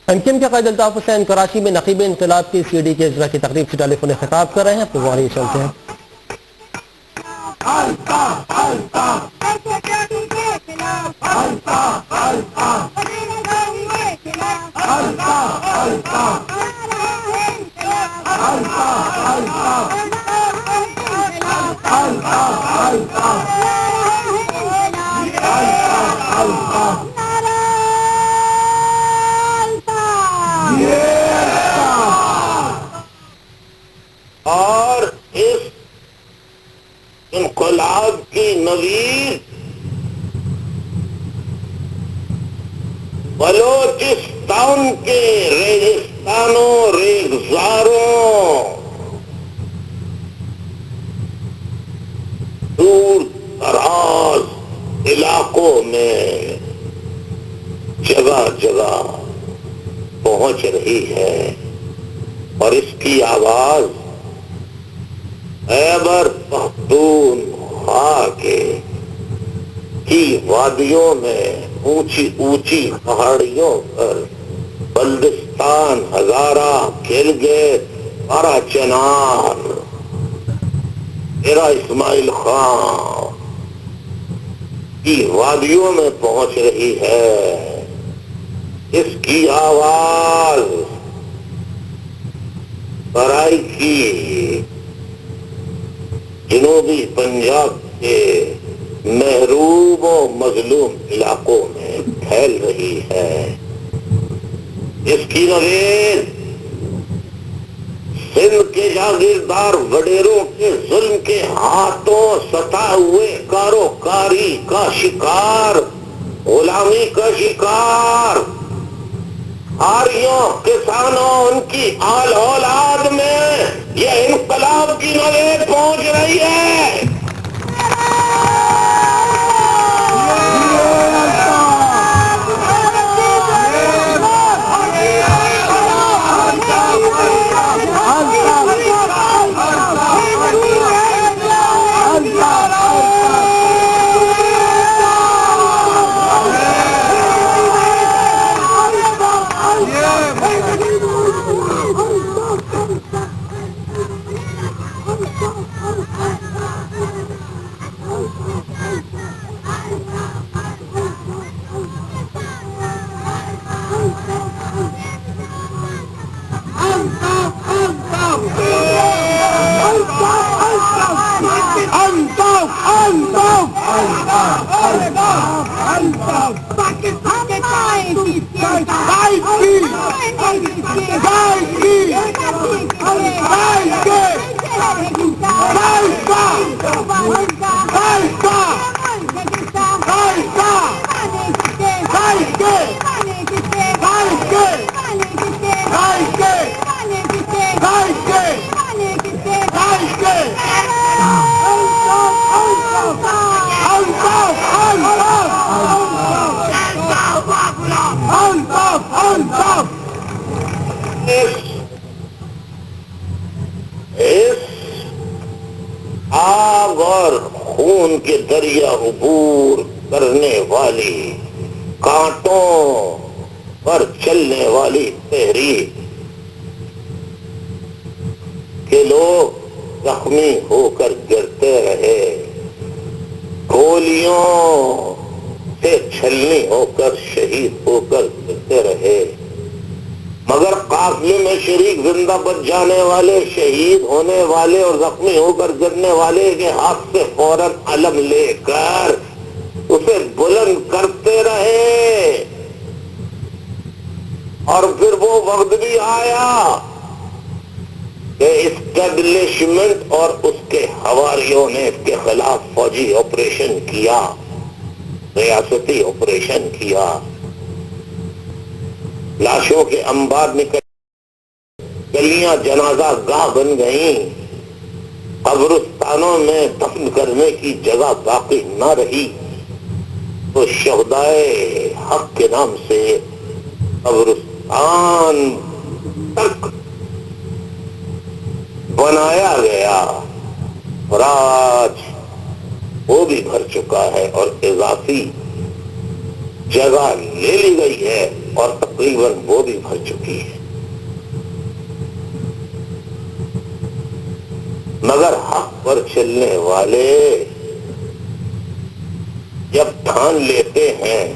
MKM کے قائد الطاف حسین کراچی میں نقیب انقلاب کی CD کے اجرا کی تقریب سے ٹیلی فون خطاب کر رہے ہیں. تو وہ سنتے ہیں. اور اس انقلاب کی نوید بلوچستان کے ریگستانوں ریگزاروں دور دراز علاقوں میں جگہ جگہ پہنچ رہی ہے اور اس کی آواز خیبر پختونخوا کی وادیوں میں اونچی اونچی پہاڑیوں پر بلدستان ہزارہ گلگت بارہ چنار میرا اسماعیل خان کی وادیوں میں پہنچ رہی ہے. اس کی آواز برائی کی جنوبی پنجاب کے محروم و مظلوم علاقوں میں پھیل رہی ہے. اس کی نوید سندھ کے جاگیردار وڈیروں کے ظلم کے ہاتھوں ستا ہوئے کاروکاری کا شکار، غلامی کا شکار آریوں کسانوں ان کی آل اولاد میں یہ انقلاب کی نوید پہنچ رہی ہے. آگ اور خون کے دریا عبور کرنے والی، کانٹوں پر چلنے والی تحریک کے لوگ زخمی ہو کر گرتے رہے، گولیوں سے چھلنی ہو کر شہید ہو کر گرتے رہے، مگر قافلے میں شریک زندہ بچ جانے والے، شہید ہونے والے اور زخمی ہو کر گرنے والے کے ہاتھ سے فوراً علم لے کر اسے بلند کرتے رہے. اور پھر وہ وقت بھی آیا کہ اسٹیبلشمنٹ اور اس کے حواریوں نے اس کے خلاف فوجی آپریشن کیا، ریاستی آپریشن کیا، لاشوں کے انبار نکل، گلیاں جنازہ گاہ بن گئیں، قبرستانوں میں دفن کرنے کی جگہ باقی نہ رہی. تو شہدائے حق کے نام سے قبرستان تک بنایا گیا اور آج وہ بھی بھر چکا ہے اور اضافی جگہ لے لی گئی ہے اور تقریباً وہ بھی بھر چکی ہے، مگر حق پر چلنے والے جب ٹھان لیتے ہیں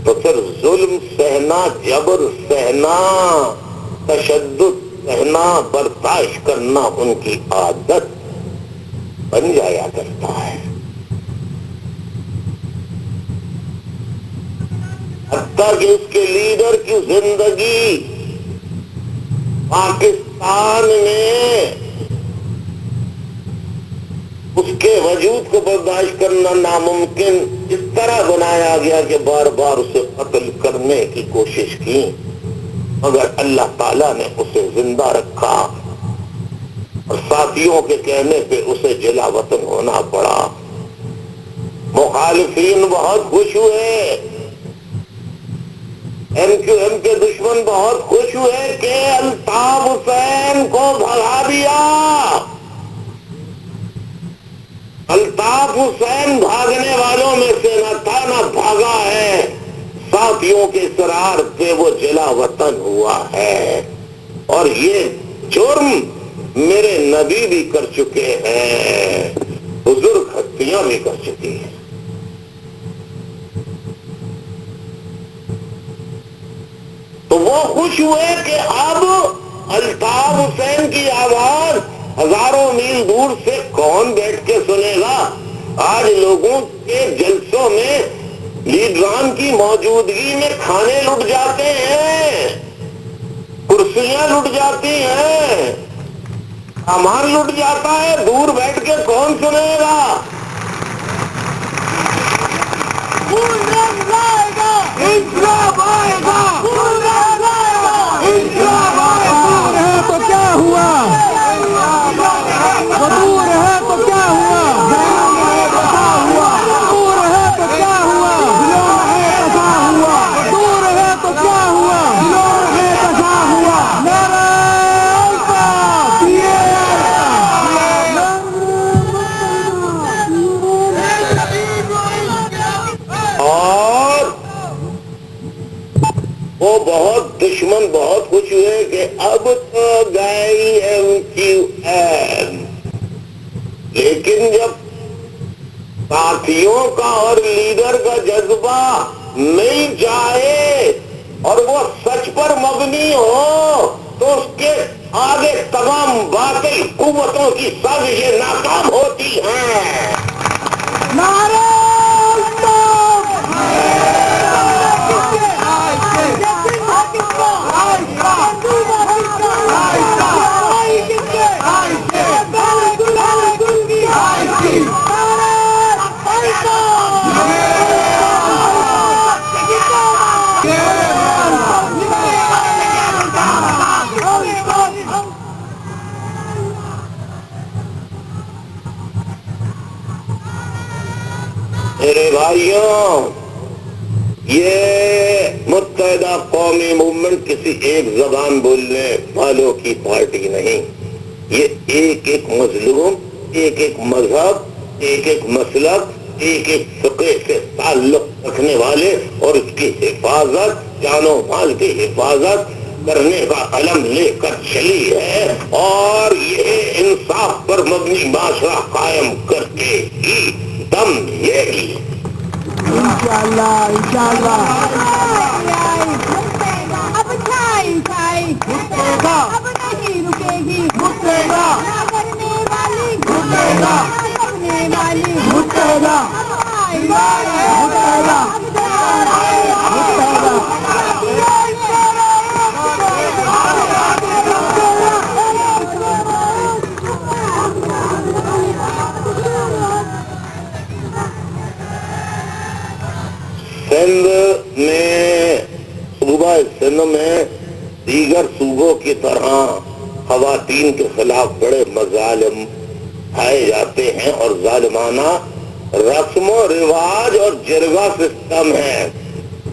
تو پھر ظلم سہنا، جبر سہنا، تشدد سہنا، برداشت کرنا ان کی عادت بن جایا کرتا ہے۔ حتیٰ کہ اس کے لیڈر کی زندگی پاکستان میں اس کے وجود کو برداشت کرنا ناممکن اس طرح بنایا گیا کہ بار بار اسے قتل کرنے کی کوشش کی، مگر اللہ تعالیٰ نے اسے زندہ رکھا اور ساتھیوں کے کہنے پہ اسے جلا وطن ہونا پڑا۔ مخالفین بہت خوش ہوئے، ایم کیو ایم کے دشمن بہت خوش ہوئے کہ الطاف حسین کو بھگا دیا۔ الطاف حسین بھاگنے والوں میں سے نہ تھا، نہ بھاگا ہے، ساتھیوں کے اصرار پہ وہ جلا وطن ہوا ہے، اور یہ جرم میرے نبی بھی کر چکے ہیں، بزرگ ہستیاں بھی کر چکی ہیں۔ تو وہ خوش ہوئے کہ اب الطاف حسین کی آواز ہزاروں میل دور سے کون بیٹھ کے سنے گا؟ آج لوگوں کے جلسوں میں لیڈران کی موجودگی میں کھانے لٹ جاتے ہیں، کرسیاں لٹ جاتی ہیں، سامان لٹ جاتا ہے، دور بیٹھ کے کون سنے گا؟ دور ہے تو کیا ہوا؟ دور ہے تو کیا ہوا؟ دور ہے تو کیا ہوا؟ دور ہے تو کیا ہوا؟ نعرہ اور وہ بہت دشمن بہت خوش ہوئے کہ اب تو گئی ایم کیو ایم، لیکن جب ساتھیوں کا اور لیڈر کا جذبہ مل جائے اور وہ سچ پر مبنی ہو تو اس کے آگے تمام باطل قوتوں کی سازشیں ناکام ہوتی ہیں۔ نعرہ میرے بھائیوں، یہ متحدہ قومی موومنٹ کسی ایک زبان بولنے والوں کی پارٹی نہیں، یہ ایک ایک مظلوم، ایک ایک مذہب، ایک ایک مسلک، ایک ایک فقہ سے تعلق رکھنے والے اور اس کی حفاظت، جان و مال کی حفاظت کرنے کا علم لے کر چلی ہے، اور یہ انصاف پر مبنی معاشرہ قائم کر کے ہی دم لے گی۔ انشاءاللہ انشاءاللہ اب چھائی چھائی اب نہیں رکے گی، متحدہ نہ کرنے والی متحدہ نہ کرنے والی متحدہ سندھ میں، صوبہ سندھ میں دیگر صوبوں کی طرح خواتین کے خلاف بڑے مظالم پائے جاتے ہیں، اور ظالمانہ رسم و رواج اور جرگہ سسٹم ہے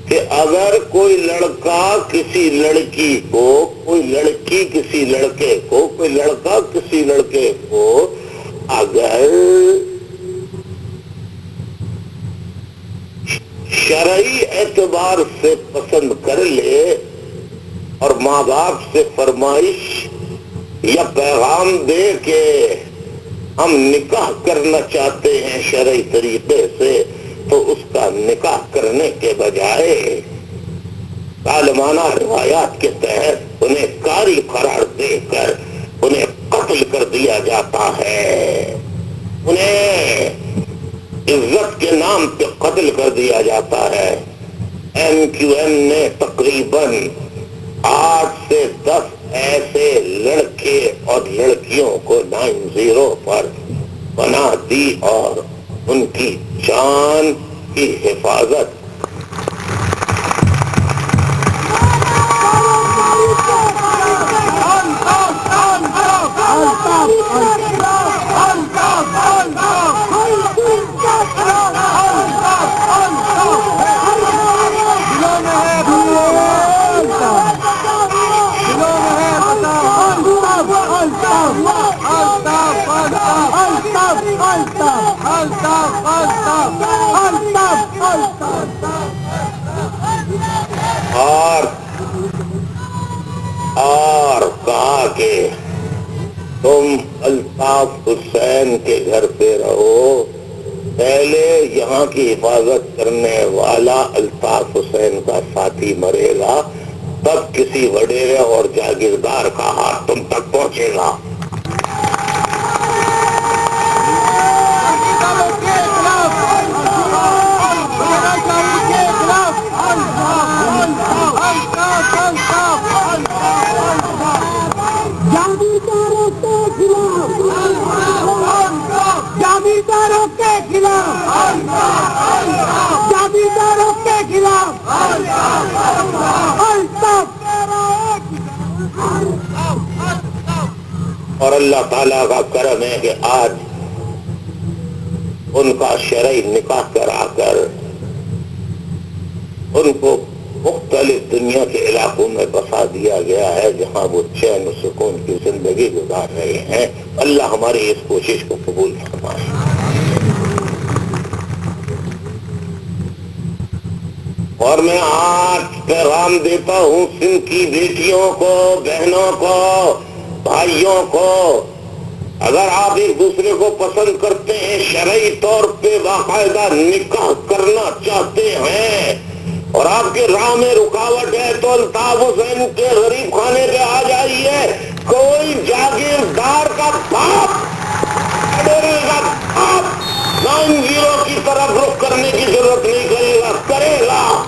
کہ اگر کوئی لڑکا کسی لڑکی کو، کوئی لڑکی کسی لڑکے کو، کوئی لڑکا کسی لڑکے کو اگر شرعی اعتبار سے پسند کر لے اور ماں باپ سے فرمائش یا پیغام دے کہ ہم نکاح کرنا چاہتے ہیں شرعی طریقے سے، تو اس کا نکاح کرنے کے بجائے ظالمانہ روایات کے تحت انہیں کاری قرار دے کر انہیں قتل کر دیا جاتا ہے، انہیں عزت کے نام پہ قتل کر دیا جاتا ہے۔ ایم کیو ایم نے تقریباً 8 سے 10 ایسے لڑکے اور لڑکیوں کو 90 پر بنا دی اور ان کی جان کی حفاظت اور کہا کہ تم الطاف حسین کے گھر پہ رہو، پہلے یہاں کی حفاظت کرنے والا الطاف حسین کا ساتھی مرے گا، تب کسی وڈیرے اور جاگیردار کا ہاتھ تم تک پہنچے گا۔ جاگیرداروں کے خلاف، جاگیرداروں کے خلاف، اور اللہ تعالیٰ کا کرم ہے کہ آج ان کا شرعی نکاح کرا کر ان کو مختلف دنیا کے علاقوں میں بسا دیا گیا ہے، جہاں وہ چین و سکون کی زندگی گزار رہے ہیں۔ اللہ ہماری اس کوشش کو قبول فرمائے۔ اور میں آج پیغام دیتا ہوں سندھ کی بیٹیوں کو، بہنوں کو، بھائیوں کو، اگر آپ ایک دوسرے کو پسند کرتے ہیں، شرعی طور پہ باقاعدہ نکاح کرنا چاہتے ہیں اور آپ کے راہ میں رکاوٹ ہے، تو الطاف حسین کے غریب خانے پہ آ جائیے۔ کوئی جاگیردار کا باپ، وڈیرے کا باپ 90 کی طرف رخ کرنے کی ضرورت نہیں کرے گا،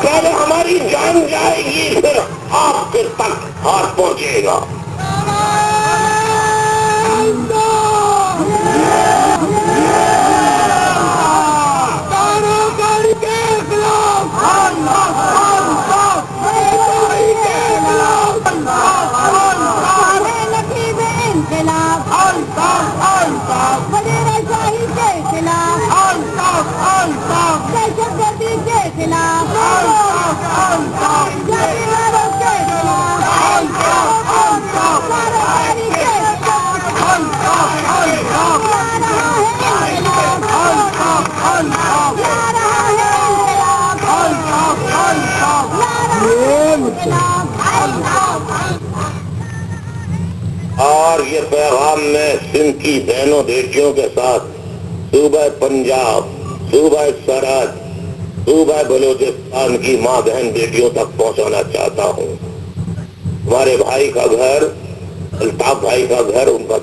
پہلے ہماری جان جائے گی، پھر آپ کے تک ہاتھ پہنچے گا۔ اور یہ پیغام میں سندھ کی بہنوں بیٹیوں کے ساتھ صوبہ پنجاب، صوبہ سرحد، صوبہ بلوچستان کی ماں بہن بیٹیوں تک پہنچانا چاہتا ہوں۔ ہمارے بھائی کا گھر، الطاف بھائی کا گھر، ان کا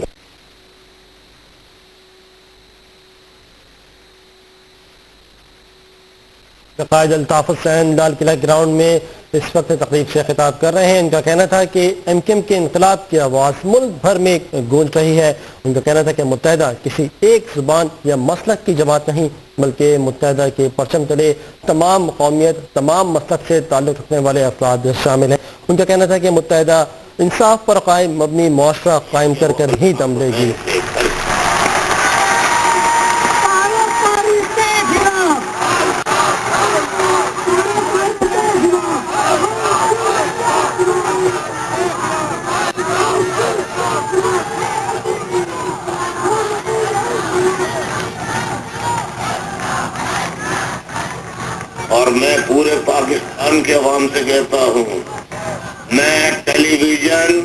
قائد الطاف حسین لال قلعہ گراؤنڈ میں اس وقت تقریب سے خطاب کر رہے ہیں۔ ان کا کہنا تھا کہ ایم کیو ایم کے انقلاب کی آواز ملک بھر میں گونج رہی ہے۔ ان کا کہنا تھا کہ متحدہ کسی ایک زبان یا مسلک کی جماعت نہیں، بلکہ متحدہ کے پرچم تلے تمام قومیت، تمام مسلک سے تعلق رکھنے والے افراد شامل ہیں۔ ان کا کہنا تھا کہ متحدہ انصاف پر قائم مبنی معاشرہ قائم کر کر ہی دم لے گی۔ پاکستان کے عوام سے کہتا ہوں، میں ٹیلی ویژن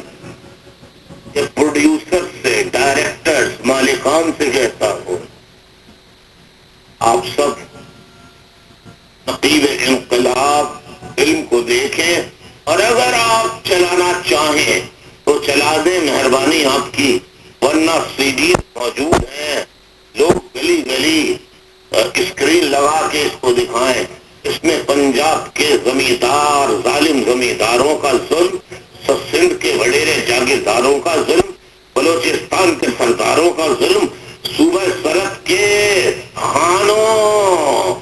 کے پروڈیوسر سے، ڈائریکٹرز، مالکان سے کہتا ہوں، آپ سب نقیب انقلاب فلم کو دیکھیں، اور اگر آپ چلانا چاہیں تو چلا دیں، مہربانی آپ کی، ورنہ سی ڈی موجود ہیں، لوگ گلی گلی اسکرین لگا کے اس کو دکھائیں۔ اس میں پنجاب کے زمیندار، ظالم زمینداروں کا ظلم، سندھ کے وڈیرے جاگیرداروں کا ظلم، بلوچستان کے سرداروں کا ظلم، صوبہ سرحد کے خانوں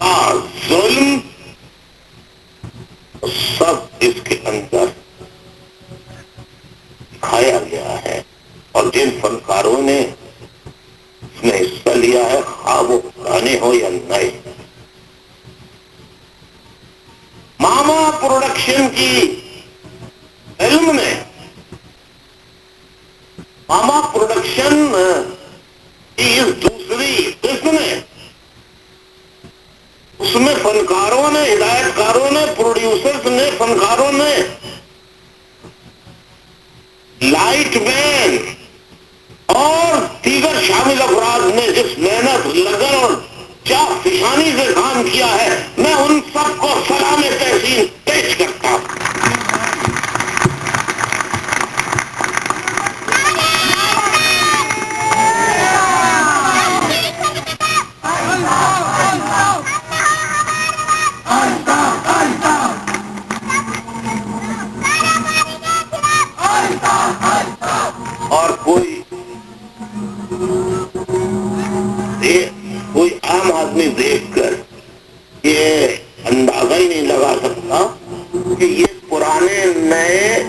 کا ظلم، سب اس کے اندر دکھایا گیا ہے۔ اور جن فنکاروں نے اس میں حصہ لیا ہے، خواہ وہ پرانے ہو یا نئے، ماما پروڈکشن کی فلم میں، ماما پروڈکشن کی اس دوسری قسم میں، اس میں فنکاروں نے، ہدایت کاروں نے، پروڈیوسرز نے، فنکاروں نے، لائٹ مین اور دیگر شامل افراد نے جس محنت، لگن اور چاق فشانی سے کام کیا ہے، میں ان سب کو سلام تحسین پیش کرتا ہوں۔ اور کوئی عام آدمی دیکھ کر یہ اندازہ ہی نہیں لگا سکتا کہ یہ پرانے نئے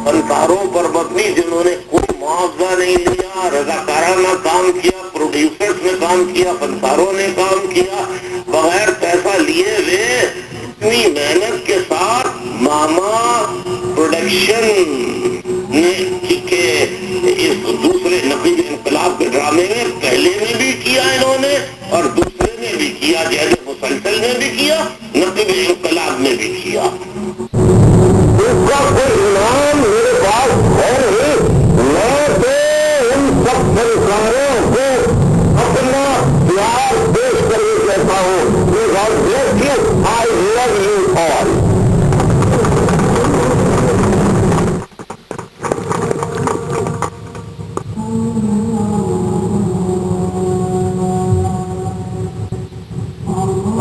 فنکاروں پر مبنی، جنہوں نے کوئی معاوضہ نہیں لیا، رضاکارانہ کام کیا، پروڈیوسرز نے کام کیا، فنکاروں نے کام کیا، بغیر پیسہ لیے ہوئے اتنی محنت کے ساتھ ماما پروڈکشن نے کہ اس دوسرے نقیب انقلاب کے ڈرامے میں پہلے میں بھی کیا انہوں نے، اور دوسرے میں بھی کیا، جیسے مسلسل میں بھی کیا، نقیب انقلاب میں بھی کیا۔ اس کا کوئی انعام میرے پاس ہے نہیں، میں تو ان سب فنکاروں کو اپنا پیار پیش کر کے کہتا ہوں، God bless you, I love you all۔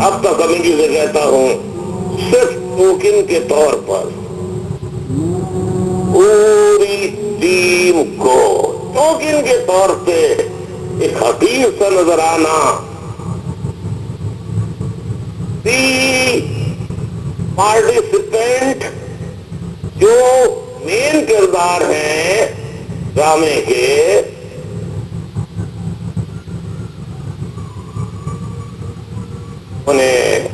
اب تو کمیٹی سے کہتا ہوں، صرف ٹوکن کے طور پر پوری ٹیم کو ٹوکن کے طور پہ ایک حقیر سا نظر آنا، پارٹیسپینٹ جو مین کردار ہیں ڈرامے کے، انہیں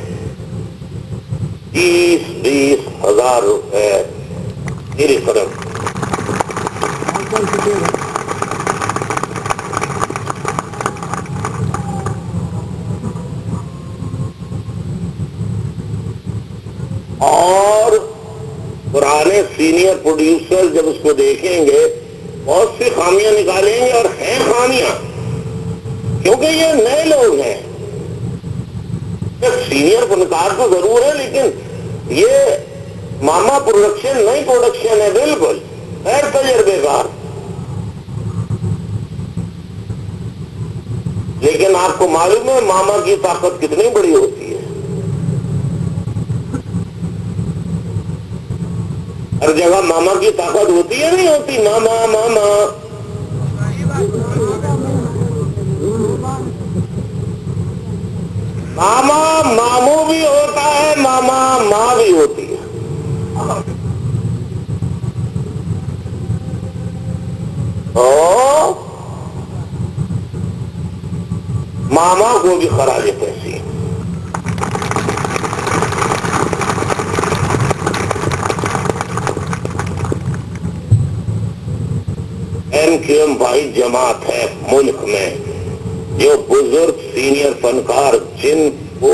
20-20 ہزار روپے میری طرف اور پرانے سینئر پروڈیوسر جب اس کو دیکھیں گے بہت سی خامیاں نکالیں گے، اور ہیں خامیاں، کیونکہ یہ نئے لوگ ہیں۔ سینئر فنکار تو ضرور ہے، لیکن یہ ماما پروڈکشن نئی پروڈکشن ہے، بالکل غیر تجربے کار۔ لیکن آپ کو معلوم ہے ماما کی طاقت کتنی بڑی ہوتی ہے، ہر جگہ ماما کی طاقت ہوتی ہے، نہیں ہوتی؟ ماما ماما ماما ماموں بھی ہوتا ہے، ماما ماں بھی ہوتی ہے۔ ماما کو بھی خراج تحسین۔ ایم بھائی جماعت ہے ملک میں، جو بزرگ سینئر فنکار جن کو